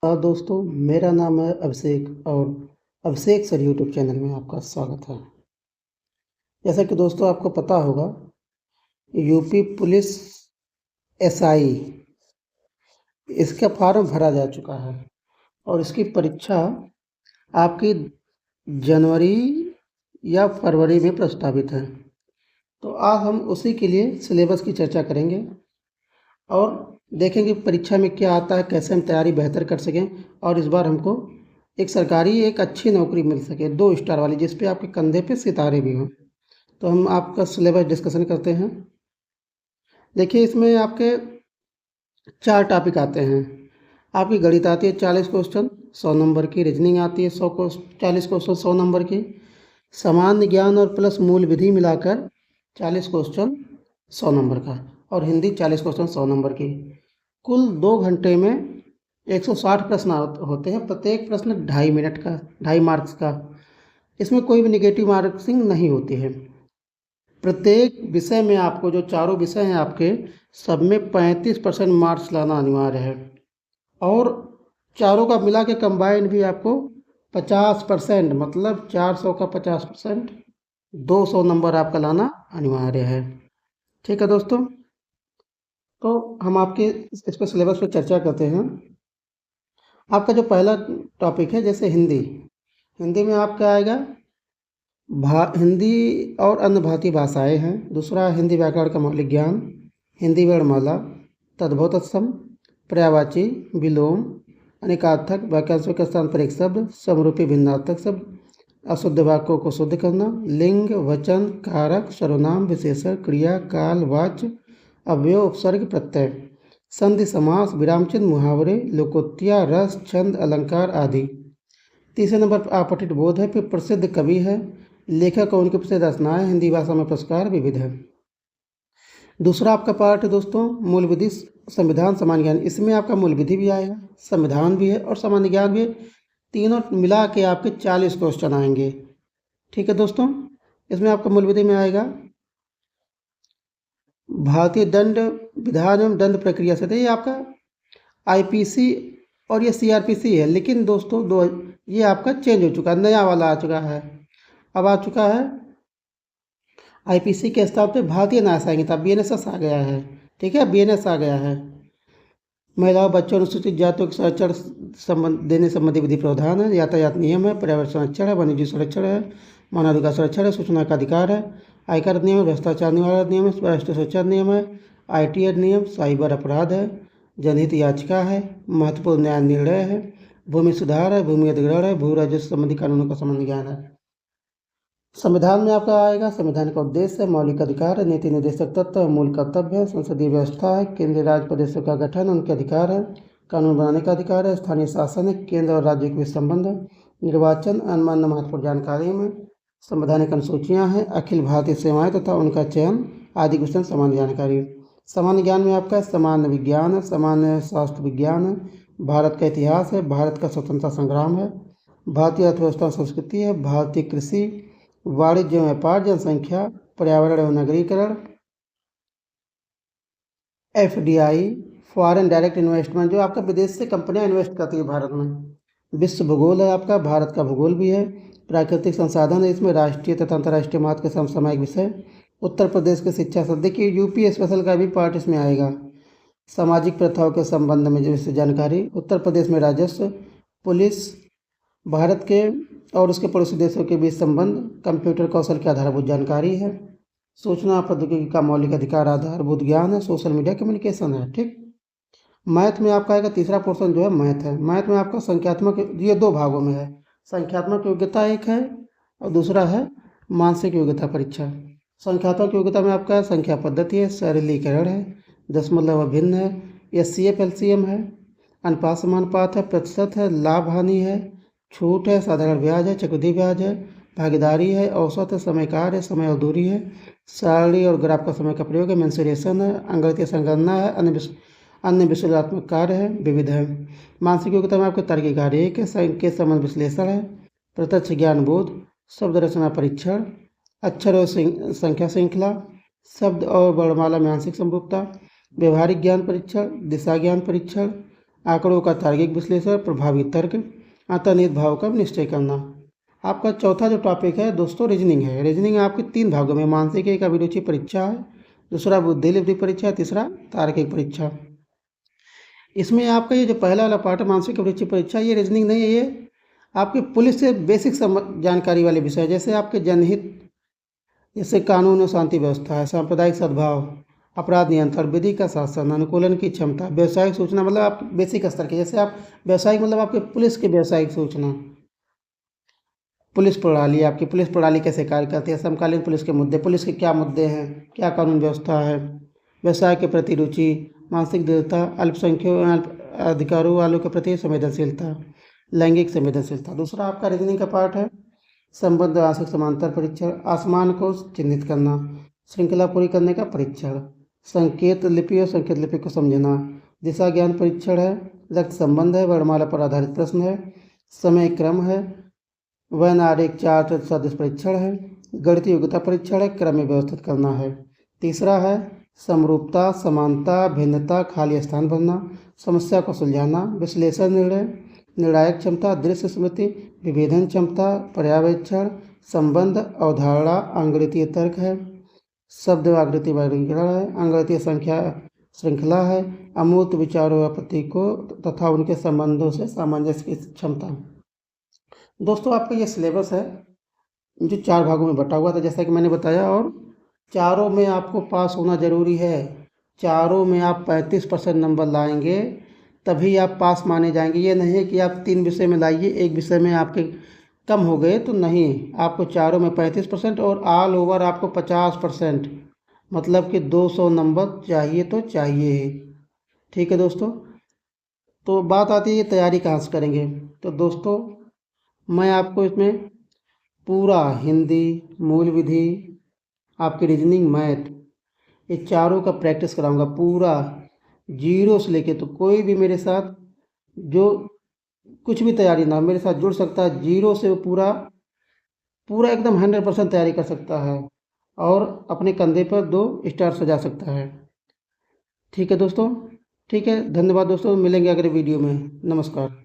दोस्तों, मेरा नाम है अभिषेक और अभिषेक सर यूट्यूब चैनल में आपका स्वागत है। जैसा कि दोस्तों आपको पता होगा, यूपी पुलिस एसआई इसका फॉर्म भरा जा चुका है और इसकी परीक्षा आपकी जनवरी या फरवरी में प्रस्तावित है। तो आज हम उसी के लिए सिलेबस की चर्चा करेंगे और देखेंगे परीक्षा में क्या आता है, कैसे हम तैयारी बेहतर कर सकें और इस बार हमको एक अच्छी नौकरी मिल सके, 2 स्टार वाली, जिस पे आपके कंधे पे सितारे भी हों। तो हम आपका सिलेबस डिस्कशन करते हैं। देखिए, इसमें आपके 4 टॉपिक आते हैं। आपकी गणित आती है 40 क्वेश्चन 100 नंबर की, रीजनिंग आती है 40 क्वेश्चन 100 नंबर की, सामान्य ज्ञान और प्लस मूल विधि मिलाकर 40 क्वेश्चन 100 नंबर का, और हिंदी 40 क्वेश्चन 100 नंबर की। कुल 2 घंटे में 160 प्रश्न होते हैं, प्रत्येक प्रश्न 2.5 मिनट का, 2.5 मार्क्स का। इसमें कोई भी नेगेटिव मार्किंग नहीं होती है। प्रत्येक विषय में आपको, जो चारों विषय हैं आपके, सब में 35% मार्क्स लाना अनिवार्य है और चारों का मिला के कंबाइंड भी आपको 50%, मतलब 400 का 50%, 200 नंबर आपका लाना अनिवार्य है। ठीक है दोस्तों, तो हम आपके इस पर सिलेबस पर चर्चा करते हैं। आपका जो पहला टॉपिक है, जैसे हिंदी में आपका आएगा हिंदी और अन्य भारतीय भाषाएं हैं। दूसरा, हिंदी व्याकरण का मौलिक ज्ञान, हिंदी वर्णमाला, तद्भव, पर्यायवाची, विलोम, अनेकार्थक, वाक्यांशों के स्थान पर एक शब्द, समरूपी भिन्नार्थक शब्द, अशुद्ध वाक्यों को शुद्ध करना, लिंग, वचन, कारक, सर्वनाम, विशेषण, क्रिया, काल, वाच्य, अव्यय, उपसर्ग, प्रत्यय, संधि, समास, विराम चिन्ह, मुहावरे, लोकोक्तियाँ, रस, छंद, अलंकार आदि। तीसरे नंबर पर आपठित बोध है। फिर प्रसिद्ध कवि है, लेखक और उनकी प्रसिद्ध रचनाएं, हिंदी भाषा में पुरस्कार विविध है। दूसरा आपका पार्ट है दोस्तों, मूल विधि, संविधान, सामान्य ज्ञान। इसमें आपका मूल विधि भी आएगा, संविधान भी है और सामान्य ज्ञान भी है। तीनों मिला के आपके 40 क्वेश्चन आएंगे। ठीक है दोस्तों, इसमें आपका मूल विधि में आएगा भारतीय दंड विधान एवं दंड प्रक्रिया से, ये आपका आईपीसी और ये सीआरपीसी है। लेकिन दोस्तों ये आपका चेंज हो चुका है, नया वाला आ चुका है। अब आ चुका है आईपीसी के स्थान पे भारतीय न्याय संहिता, बीएनएस आ गया है। ठीक है, बीएनएस आ गया है। महिलाओं, बच्चों, अनुसूचित जातियों के संरक्षण देने संबंधी विधि प्रावधान है। यातायात नियम है, पर्यावरण संरक्षण है, वन्यजीव संरक्षण है, मानवाधिकार संरक्षण है, सूचना का अधिकार है, आयकर नियम है, भ्रष्टाचार निवारण नियम है, राष्ट्रीय सुरक्षा नियम है, आईटी नियम, साइबर अपराध है, जनहित याचिका है, महत्वपूर्ण न्याय निर्णय है, भूमि सुधार है, भूमि अधिग्रहण है, भू राजस्व संबंधी कानूनों का संबंध ज्ञान है। संविधान में आपका आएगा संविधान का उद्देश्य है, मौलिक अधिकार है, नीति निर्देशक तत्व, मूल कर्तव्य है, संसदीय व्यवस्था है, केंद्रीय राज्य प्रदेशों का गठन, उनके अधिकार है, कानून बनाने का अधिकार है, स्थानीय शासन है, केंद्र और राज्य के बीच संबंध है, निर्वाचन, अन्य महत्वपूर्ण जानकारी में संवैधानिक अनुसूचियाँ हैं, अखिल भारतीय सेवाएं तथा उनका चयन आदि क्वेश्चन सामान्य जानकारी। सामान्य ज्ञान में आपका सामान्य विज्ञान है, सामान्य शास्त्र विज्ञान है, भारत का इतिहास है, भारत का स्वतंत्रता संग्राम है, भारतीय अर्थव्यवस्था संस्कृति है, भारतीय कृषि, वाणिज्य एवं व्यापार, जनसंख्या, पर्यावरण एवं नगरीकरण, एफडीआई, फॉरेन डायरेक्ट इन्वेस्टमेंट, जो आपका विदेश से कंपनियां इन्वेस्ट करती है भारत में। विश्व भूगोल है आपका, भारत का भूगोल भी है। प्राकृतिक संसाधन है, इसमें राष्ट्रीय तथा अंतर्राष्ट्रीय महत्व के समसामयिक विषय। उत्तर प्रदेश के शिक्षा शब्द, देखिए यूपी स्पेशल का भी पार्ट इसमें आएगा। सामाजिक प्रथाओं के संबंध में जो जानकारी, उत्तर प्रदेश में राजस्व, पुलिस, भारत के और उसके पड़ोसी देशों के बीच संबंध, कंप्यूटर कौशल की आधारभूत जानकारी है, सूचना प्रौद्योगिकी का मौलिक अधिकार आधारभूत ज्ञान है, सोशल मीडिया कम्युनिकेशन है। ठीक, मैथ में आपका आएगा, तीसरा पोर्शन जो है मैथ है। मैथ में आपका संख्यात्मक, ये 2 भागों में है। संख्यात्मक योग्यता एक है और दूसरा है मानसिक योग्यता परीक्षा। संख्यात्मक योग्यता में आपका संख्या पद्धति है, सरलीकरण है, दशमलव अभिन्न है, एचसीएफ एलसीएम है, अनुपात समानुपात है, प्रतिशत है, लाभ हानि है, छूट है, साधारण ब्याज है, चक्रवृद्धि ब्याज है, भागीदारी है, औसत है, समय कार्य है, समय और दूरी है, सारणी और ग्राफ का समय का प्रयोग है, मेंसुरेशन है, अंगगणितीय संगणना है, अन्य विश्लेषणात्मक कार्य है, विविध है। मानसिक योग्यता में आपको तार्किक कार्य एक है, संकेत संबंध विश्लेषण है, प्रत्यक्ष ज्ञान बोध, शब्द रचना परीक्षण, अक्षर और संख्या श्रृंखला, शब्द और वर्णमाला में आंशिक समरूपता, व्यवहारिक ज्ञान परीक्षण, दिशा ज्ञान परीक्षण, आंकड़ों का तार्किक विश्लेषण, प्रभावी तर्क, अंतर्निहित भाव का निश्चय करना। आपका चौथा जो टॉपिक है दोस्तों रीजनिंग है। रीजनिंग आपके 3 भागों में, मानसिक एक अभिरुचि परीक्षा है, दूसरा बुद्धिलिप्ति परीक्षा, तीसरा तार्किक परीक्षा। इसमें आपका ये जो पहला वाला पार्ट है मानसिक अभिरुचि परीक्षा, ये रीजनिंग नहीं है, ये आपके पुलिस से बेसिक जानकारी वाले विषय, जैसे आपके जनहित, जैसे कानून और शांति व्यवस्था है, सांप्रदायिक सद्भाव, अपराध नियंत्रण, विधि का शासन, अनुकूलन की क्षमता, व्यवसायिक सूचना, मतलब आप बेसिक स्तर के, जैसे आप व्यवसायिक मतलब आपके पुलिस की व्यवसायिक सूचना, पुलिस प्रणाली, आपकी पुलिस प्रणाली कैसे कार्य करती है, समकालीन पुलिस के मुद्दे, पुलिस के क्या मुद्दे हैं, क्या कानून व्यवस्था है, व्यवसाय के प्रति रुचि, मानसिक दृढ़ता, अल्पसंख्यक अधिकारों वालों के प्रति संवेदनशीलता, लैंगिक संवेदनशीलता। दूसरा आपका रीजनिंग का पार्ट है संबंध आंशिक समांतर परीक्षण, आसमान को चिन्हित करना, श्रृंखला पूरी करने का परीक्षण, संकेत लिपि और संकेत लिपि को समझना, दिशा ज्ञान परीक्षण है, रक्त संबंध है, वर्णमाला पर आधारित प्रश्न है, समय क्रम है, वन आरेख चार्ट सदृश परीक्षण है, गणितीय योग्यता परीक्षण है, क्रम में व्यवस्थित करना है। तीसरा है समरूपता, समानता, भिन्नता, खाली स्थान भरना, समस्या को सुलझाना, विश्लेषण निर्णय, निर्णायक क्षमता, दृश्य स्मृति, विभेदन क्षमता, पर्यवेक्षण, संबंध, अवधारणा, अंगगणितीय तर्क है, शब्द आकृति वर्गीकरण है, अंगगणितीय संख्या श्रृंखला है, अमूर्त विचारों या प्रतीकों तथा उनके संबंधों से सामंजस्य की क्षमता। दोस्तों आपका ये सिलेबस है जो 4 भागों में बटा हुआ था, जैसा कि मैंने बताया, और चारों में आपको पास होना ज़रूरी है। चारों में आप 35% नंबर लाएंगे तभी आप पास माने जाएंगे। ये नहीं है कि आप 3 विषय में लाइए, एक विषय में आपके कम हो गए तो नहीं, आपको चारों में 35% और ऑल ओवर आपको 50%, मतलब कि 200 नंबर चाहिए तो चाहिए ही। ठीक है दोस्तों, तो बात आती है तैयारी कहाँ से करेंगे। तो दोस्तों मैं आपको इसमें पूरा हिंदी, मूल विधि, आपकी रीजनिंग, मैथ, ये चारों का प्रैक्टिस कराऊंगा पूरा जीरो से लेके। तो कोई भी मेरे साथ जो कुछ भी तैयारी ना मेरे साथ जुड़ सकता है, जीरो से वो पूरा पूरा एकदम 100% तैयारी कर सकता है और अपने कंधे पर 2 स्टार सजा सकता है। ठीक है दोस्तों, ठीक है, धन्यवाद दोस्तों, मिलेंगे अगले वीडियो में। नमस्कार।